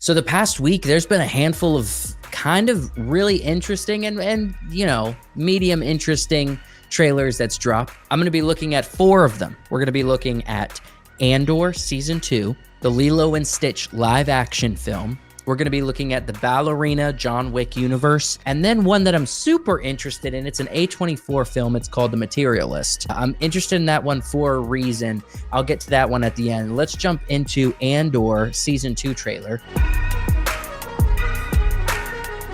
So the past week, there's been a handful of kind of really interesting and you know, medium interesting trailers that's dropped. I'm going to be looking at 4 of them. We're going to be looking at Andor Season 2, the Lilo and Stitch live action film. We're going to be looking at the Ballerina John Wick universe, and then one that I'm super interested in. It's an A24 film. It's called The Materialists. I'm interested in that one for a reason. I'll get to that one at the end. Let's jump into Andor Season 2 trailer.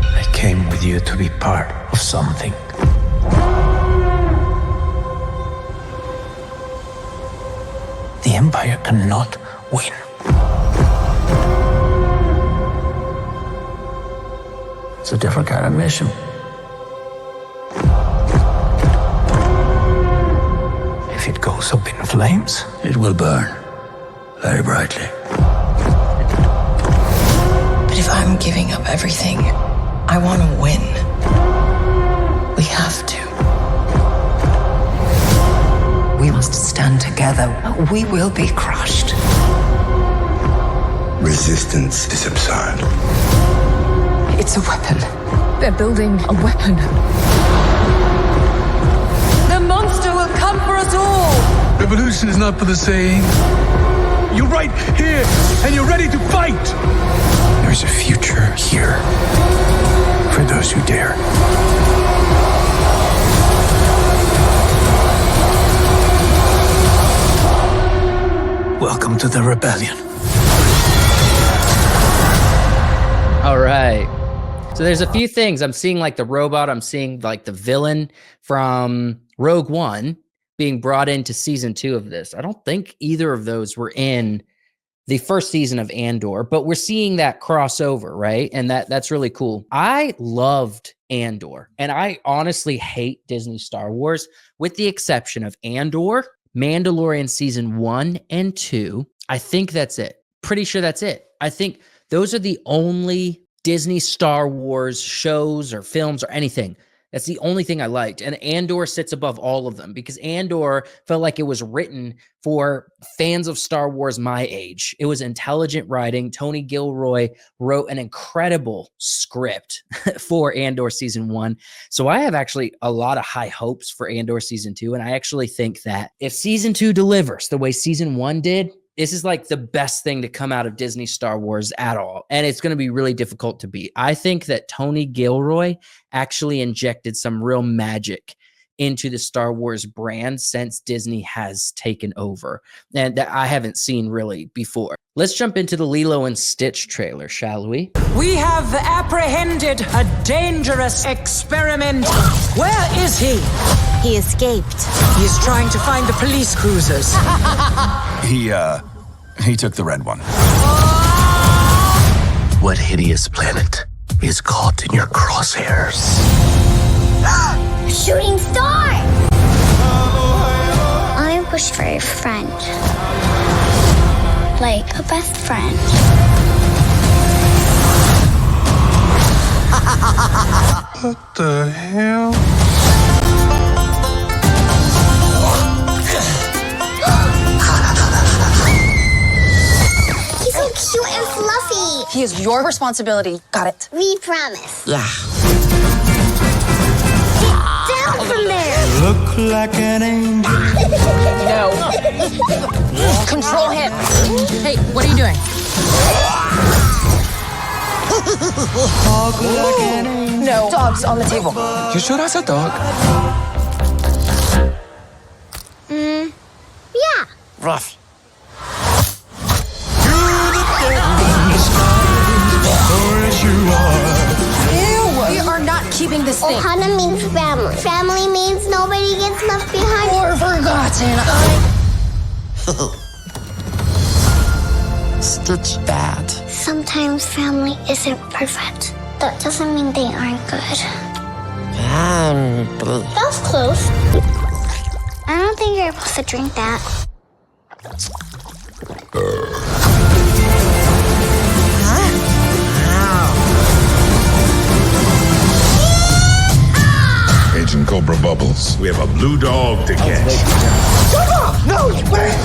I came with you to be part of something. The Empire cannot win. It's a different kind of mission. If it goes up in flames, it will burn very brightly. But if I'm giving up everything, I want to win. We have to. We must stand together. We will be crushed. Resistance is absurd. It's a weapon. They're building a weapon. The monster will come for us all. Revolution is not for the saying. You're right here, and you're ready to fight. There's a future here for those who dare. Welcome to the rebellion. All right. So there's a few things. I'm seeing like the robot. I'm seeing like the villain from Rogue One being brought into season 2 of this. I don't think either of those were in the first season of Andor, but we're seeing that crossover, right? And that's really cool. I loved Andor, and I honestly hate Disney Star Wars, with the exception of Andor, Mandalorian season 1 and 2. I think that's it. Pretty sure that's it. I think those are the only Disney Star Wars shows or films or anything. That's the only thing I liked. And Andor sits above all of them because Andor felt like it was written for fans of Star Wars my age. It was intelligent writing. Tony Gilroy wrote an incredible script for Andor season 1. So I have actually a lot of high hopes for Andor season 2. And I actually think that if season 2 delivers the way season 1 did, this is like the best thing to come out of Disney Star Wars at all. And it's going to be really difficult to beat. I think that Tony Gilroy actually injected some real magic into the Star Wars brand since Disney has taken over, and that I haven't seen really before. Let's jump into the Lilo and Stitch trailer, shall we? We have apprehended a dangerous experiment. Where is he? He escaped. He is trying to find the police cruisers. He took the red one. What hideous planet is caught in your crosshairs? Shooting star! I wish for a friend. Like a best friend. What the hell? He's so cute and fluffy. He is your responsibility. Got it. We promise. Yeah. Down from there. Look like an angel. No. Control him. Hey, what are you doing? No. Dogs on the table. You sure that's a dog? Yeah. Rough. We are not keeping this thing. Ohana means family. Family means nobody gets left behind. Or forgotten. Stitch bad. Sometimes family isn't perfect. That doesn't mean they aren't good. That's close. I don't think you're supposed to drink that. Agent Cobra Bubbles. We have a blue dog to catch. No, wait!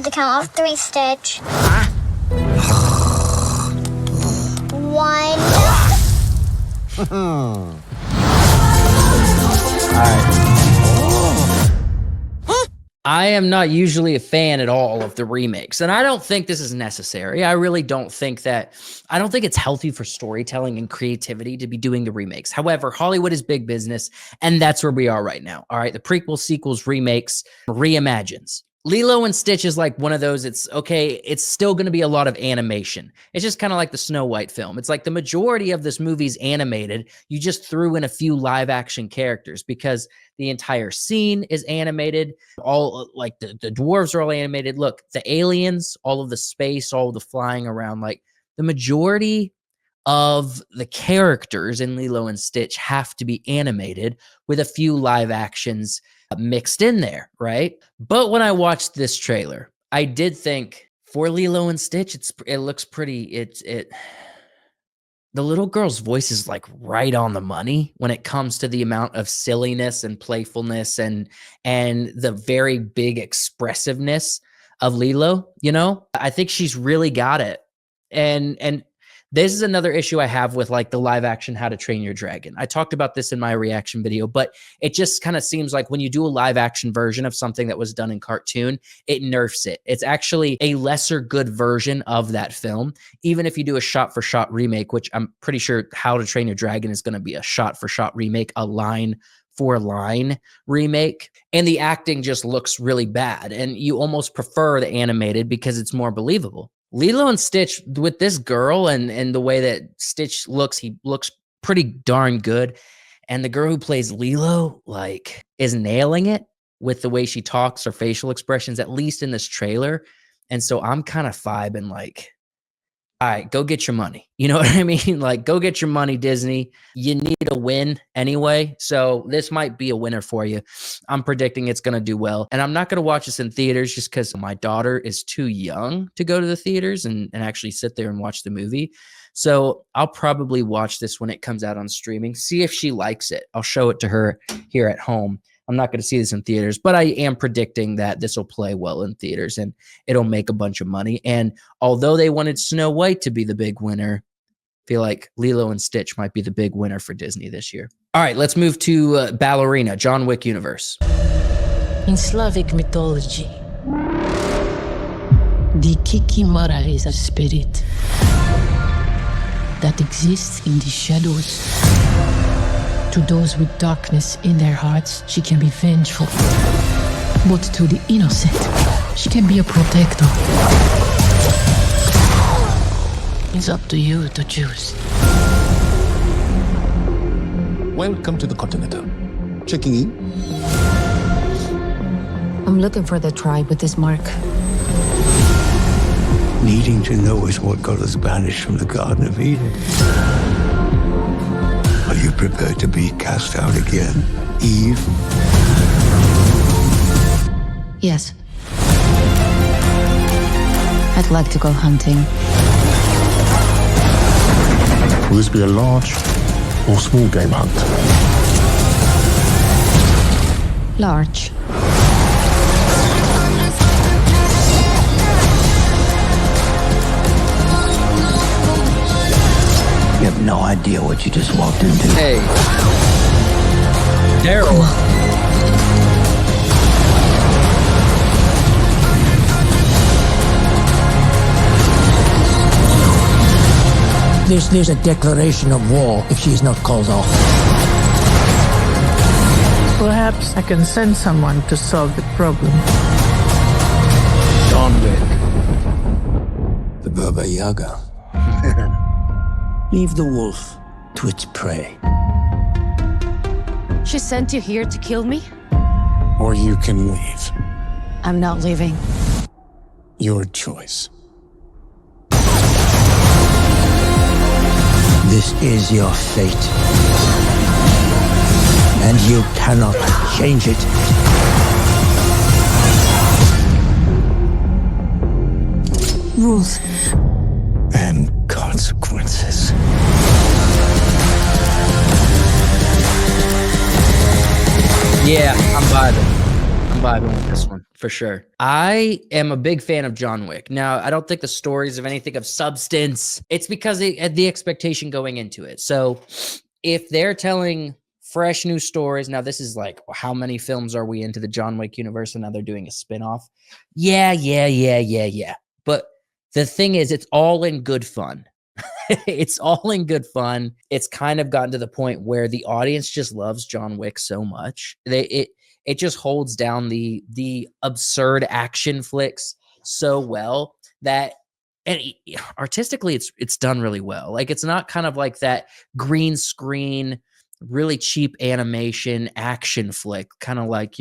the count of 3, Stitch. 1. I am not usually a fan at all of the remakes, and I don't think this is necessary. I really don't think I don't think it's healthy for storytelling and creativity to be doing the remakes. However, Hollywood is big business, and that's where we are right now. All right, the prequel, sequels, remakes, reimagines. Lilo and Stitch is like one of those, it's okay, it's still going to be a lot of animation. It's just kind of like the Snow White film. It's like the majority of this movie's animated. You just threw in a few live action characters because the entire scene is animated. All like the dwarves are all animated. Look, the aliens, all of the space, all of the flying around, like the majority of the characters in Lilo and Stitch have to be animated with a few live actions mixed in there, right? But when I watched this trailer, I did think for Lilo and Stitch, it looks pretty. The little girl's voice is like right on the money when it comes to the amount of silliness and playfulness and the very big expressiveness of Lilo. You know, I think she's really got it. And this is another issue I have with like the live action How to Train Your Dragon. I talked about this in my reaction video, but it just kind of seems like when you do a live action version of something that was done in cartoon, it nerfs it. It's actually a lesser good version of that film. Even if you do a shot for shot remake, which I'm pretty sure How to Train Your Dragon is going to be a shot for shot remake, a line for line remake, and the acting just looks really bad. And you almost prefer the animated because it's more believable. Lilo and Stitch, with this girl and the way that Stitch looks, he looks pretty darn good. And the girl who plays Lilo, like, is nailing it with the way she talks, her facial expressions, at least in this trailer. And so I'm kind of vibing like, all right, go get your money. You know what I mean? Like, go get your money, Disney. You need a win anyway. So this might be a winner for you. I'm predicting it's going to do well. And I'm not going to watch this in theaters just because my daughter is too young to go to the theaters and actually sit there and watch the movie. So I'll probably watch this when it comes out on streaming, see if she likes it. I'll show it to her here at home. I'm not going to see this in theaters, but I am predicting that this will play well in theaters and it'll make a bunch of money. And although they wanted Snow White to be the big winner, I feel like Lilo and Stitch might be the big winner for Disney this year. All right, let's move to Ballerina, John Wick universe. In Slavic mythology, the Kikimora is a spirit that exists in the shadows. To those with darkness in their hearts, she can be vengeful. But to the innocent, she can be a protector. It's up to you to choose. Welcome to the Continental. Checking in. I'm looking for the tribe with this mark. Needing to know is what got us banished from the Garden of Eden. Are you prepared to be cast out again, Eve? Yes. I'd like to go hunting. Will this be a large or small game hunt? Large. You have no idea what you just walked into. Hey. Daryl. There's a declaration of war if she is not called off. Perhaps I can send someone to solve the problem. John Wick. The Baba Yaga. Leave the wolf to its prey. She sent you here to kill me? Or you can leave. I'm not leaving. Your choice. This is your fate. And you cannot change it. Rules. And consequences. Yeah, I'm vibing with this one For sure. I am a big fan of John Wick. Now, I don't think the stories of anything of substance. It's because the expectation going into it. So if they're telling fresh new stories, now this is like, how many films are we into the John Wick universe and now they're doing a spinoff? Yeah. But the thing is, it's all in good fun. It's all in good fun. It's kind of gotten to the point where the audience just loves John Wick so much. It just holds down the absurd action flicks so well that, and artistically it's done really well. Like, it's not kind of like that green screen, really cheap animation action flick, kind of like,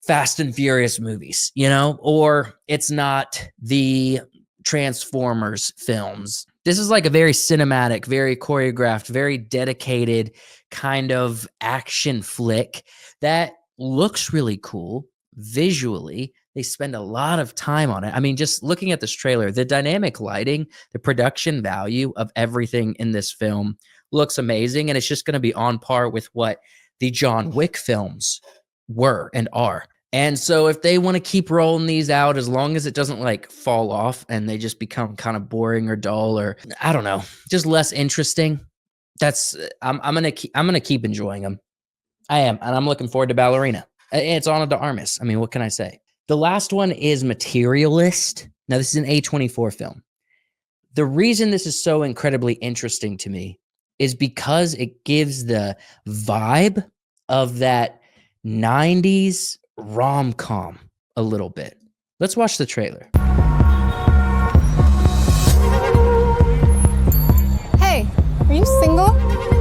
Fast and Furious movies, or it's not the Transformers films. This is like a very cinematic, very choreographed, very dedicated kind of action flick that looks really cool visually. They spend a lot of time on it. I mean, just looking at this trailer, the dynamic lighting, the production value of everything in this film looks amazing. And it's just going to be on par with what the John Wick films were and are. And so if they want to keep rolling these out, as long as it doesn't like fall off and they just become kind of boring or dull, or I don't know, just less interesting, I'm going to keep enjoying them. I am. And I'm looking forward to Ballerina. It's Ana de Armas. I mean, what can I say? The last one is Materialist. Now, this is an A24 film. The reason this is so incredibly interesting to me is because it gives the vibe of that 90s rom-com a little bit. Let's watch the trailer. Hey, are you single?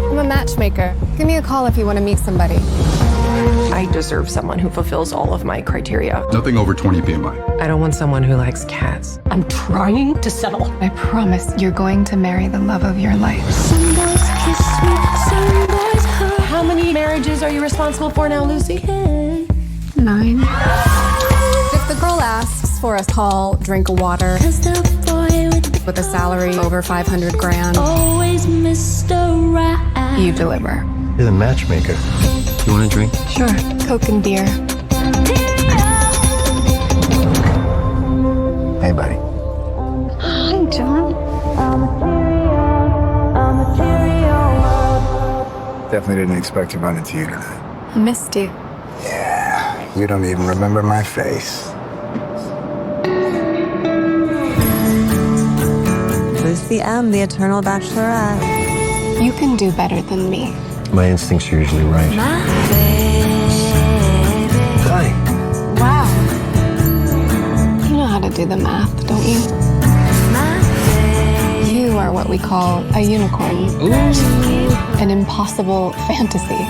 I'm a matchmaker. Give me a call if you want to meet somebody. I deserve someone who fulfills all of my criteria. Nothing over 20 BMI. I don't want someone who likes cats. I'm trying to settle. I promise you're going to marry the love of your life. Some boys kiss me, some boys hug. How many marriages are you responsible for now, Lucy? 9. If the girl asks for a tall drink of water with a salary over 500 grand, Always Mr. Right. you deliver. You're the matchmaker. You want a drink? Sure. Coke and beer. Hey, buddy. Hi, John. Definitely didn't expect to run into you tonight. I missed you. Yeah, you don't even remember my face. Lucy M., the eternal bachelorette. You can do better than me. My instincts are usually right. Hi. Wow. You know how to do the math, don't you? You are what we call a unicorn. Ooh. An impossible fantasy.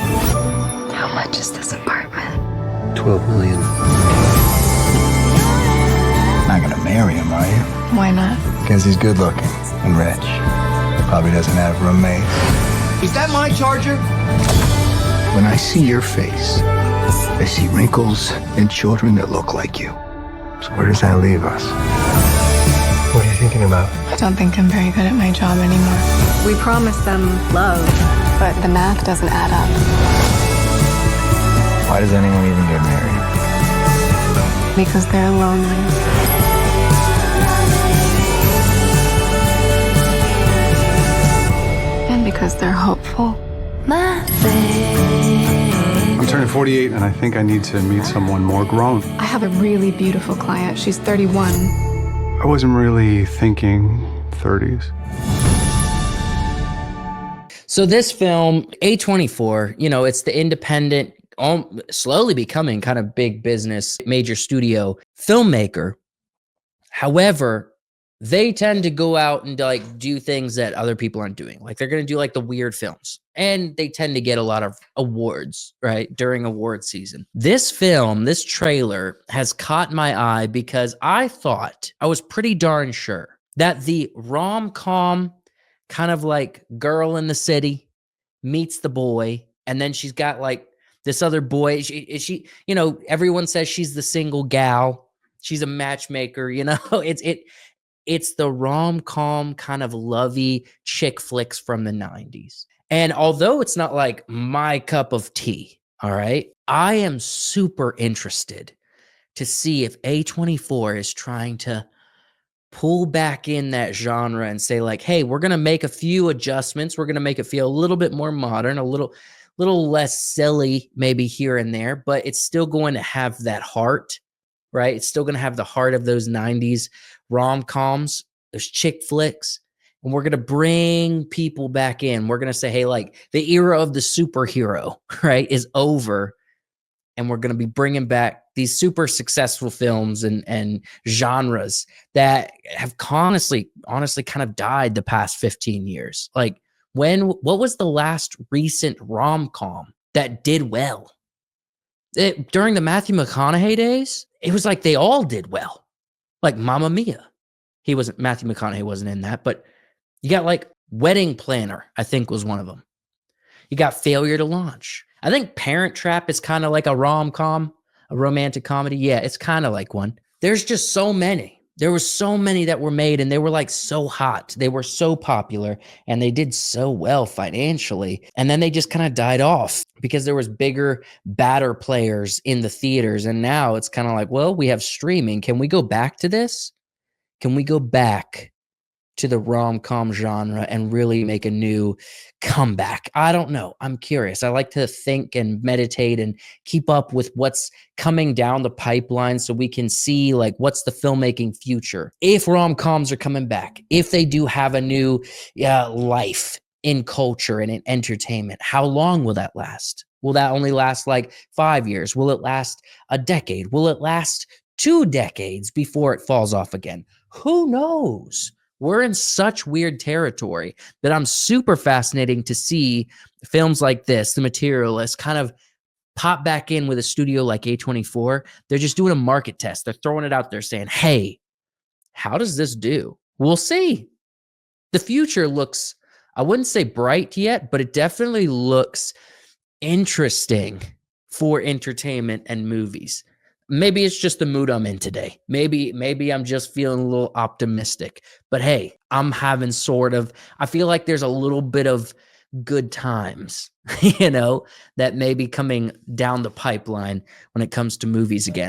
How much is this apartment? 12 million. Not gonna marry him, are you? Why not? Because he's good looking and rich. Probably doesn't have roommates. Is that my charger? When I see your face, I see wrinkles and children that look like you. So where does that leave us? What are you thinking about? I don't think I'm very good at my job anymore. We promised them love, but the math doesn't add up. Why does anyone even get married? Because they're lonely. And because they're hopeful. I'm turning 48 and I think I need to meet someone more grown. I have a really beautiful client. She's 31. I wasn't really thinking 30s. So this film, A24, it's the independent, slowly becoming kind of big business, major studio filmmaker. However, they tend to go out and like do things that other people aren't doing. Like they're going to do like the weird films, and they tend to get a lot of awards, right? During award season. This film, this trailer has caught my eye because I was pretty darn sure that the rom-com kind of like girl in the city meets the boy, and then she's got like this other boy. She everyone says she's the single gal. She's a matchmaker, It's the rom-com kind of lovey chick flicks from the 90s. And although it's not like my cup of tea, all right, I am super interested to see if A24 is trying to pull back in that genre and say like, hey, we're going to make a few adjustments. We're going to make it feel a little bit more modern, a little less silly maybe here and there, but it's still going to have that heart, right? It's still going to have the heart of those 90s rom-coms, those chick flicks. And we're going to bring people back in. We're going to say, hey, like the era of the superhero, right, is over. And we're going to be bringing back these super successful films and genres that have honestly kind of died the past 15 years. Like what was the last recent rom-com that did well? During the Matthew McConaughey days, it was like they all did well. Like Mamma Mia. Matthew McConaughey wasn't in that, but you got like Wedding Planner, I think was one of them. You got Failure to Launch. I think Parent Trap is kind of like a rom-com, a romantic comedy. Yeah, it's kind of like one. There's just so many. There were so many that were made and they were like so hot. They were so popular and they did so well financially. And then they just kind of died off because there was bigger, badder players in the theaters. And now it's kind of like, well, we have streaming. Can we go back to this? Can we go back to the rom-com genre and really make a new comeback? I don't know. I'm curious. I like to think and meditate and keep up with what's coming down the pipeline so we can see like what's the filmmaking future. If rom-coms are coming back, if they do have a new life in culture and in entertainment, how long will that last? Will that only last like 5 years? Will it last a decade? Will it last 2 decades before it falls off again? Who knows? We're in such weird territory that I'm super fascinating to see films like this, The Materialists, kind of pop back in with a studio like A24. They're just doing a market test. They're throwing it out there saying, hey, how does this do? We'll see. The future looks, I wouldn't say bright yet, but it definitely looks interesting for entertainment and movies. Maybe it's just the mood I'm in today. Maybe I'm just feeling a little optimistic. But hey, I'm having I feel like there's a little bit of good times, that may be coming down the pipeline when it comes to movies again.